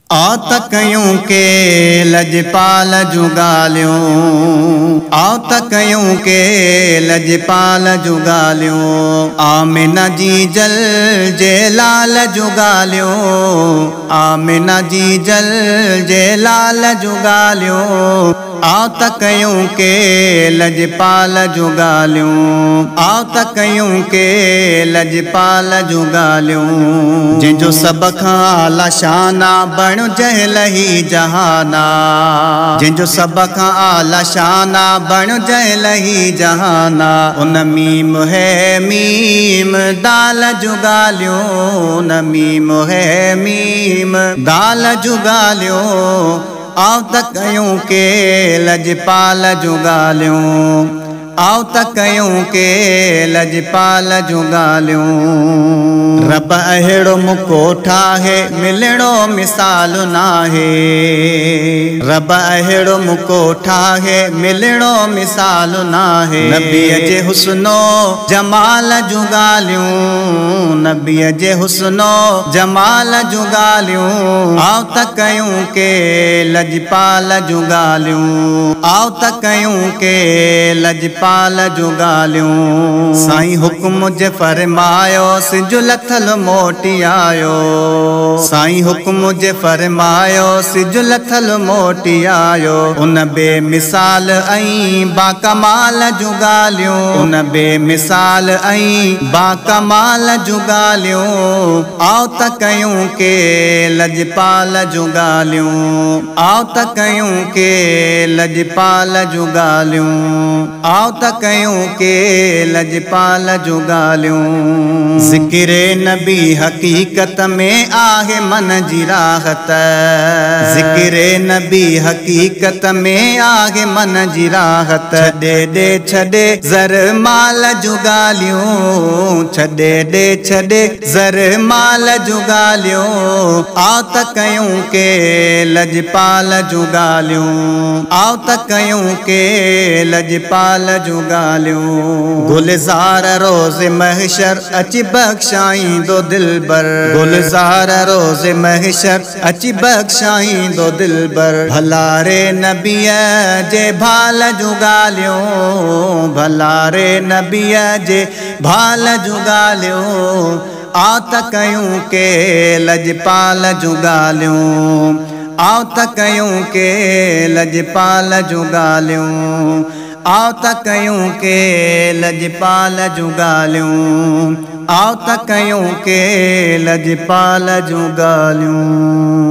आओ त कयूं के लजपाल जूं ॻाल्हियूं, आओ त कयूं के लजपाल जूं ॻाल्हियूं, आमिना जी जल जे लाल जूं ॻाल्हियूं, आमिना जी जल जे लाल जूं ॻाल्हियूं, आओ त कयूं के लजपाल जूं ॻाल्हियूं, आओ त कयूं के लजपाल जूं ॻाल्हियूं। जंहिंजो सभ खां आला शाना बणु जहलही जहाना, जंहिंजो सभ खां आला शाना बणु जहलही जहाना, उन मीम है मीम दाल जूं ॻाल्हियूं, उन मीम है मीम दाल जूं ॻाल्हियूं, आओ त कयूं के लजपाल जूं ॻाल्हियूं, आओ त कयूं के लजपाल जूं ॻाल्हियूं। रब अहिड़ो मुको ठाहे मिलणो मिसाल नाहे, रब अहिड़ो मुको ठाहे मिलणो मिसाल नाहे, नबीअ जे हुस्नो जमाल जूं ॻाल्हियूं, नबीअ जे हुस्नो जमाल जूं ॻाल्हियूं, आओ त कयूं के लजपाल जूं ॻाल्हियूं, आओ त कयूं के लजपाल जूं ॻाल्हियूं। साईं हुक्म जे फरमायो सिजु लथल मोटी आयो, साईं हुक्म जे फरमायो सिजु लथल मोटी आयो, उन बेमिसाल ऐं बाकमाल जूं ॻाल्हियूं, उन बेमिसाल ऐं बाकमाल जूं ॻाल्हियूं, आओ त कयूं के लजपाल जूं ॻाल्हियूं, आओ त कयूं के लजपाल जूं ॻाल्हियूं, आओ त कयूं के लजपाल जूं ॻाल्हियूं। ज़िक्रे नबी हकीकत में आहे मन जी राहत, ज़िक्रे नबी हकीकत में आहे मन जी राहत, छॾे ॾे छॾे ज़र माल जूं ॻाल्हियूं, छॾे ॾे छॾे ज़र माल जूं ॻाल्हियूं, आओ त कयूं के लजपाल जूं ॻाल्हियूं, आओ त कयूं के लजपाल जूं ॻाल्हियूं। गुलज़ार रोज़ महशर अची बख़्शाईंदो दिलबर, गुलज़ार रोज़ महशर अची बख़्शाईंदो दिलबर, भला रे नबीअ जे भाल जूं ॻाल्हियूं, भला रे नबीअ जे भाल जूं ॻाल्हियूं, आओ त कयूं के लजपाल जूं ॻाल्हियूं, आओ त कयूं के लजपाल जूं ॻाल्हियूं, आओ त कयूं के लजपाल जूं ॻाल्हियूं, आओ त कयूं के लजपाल जूं ॻाल्हियूं।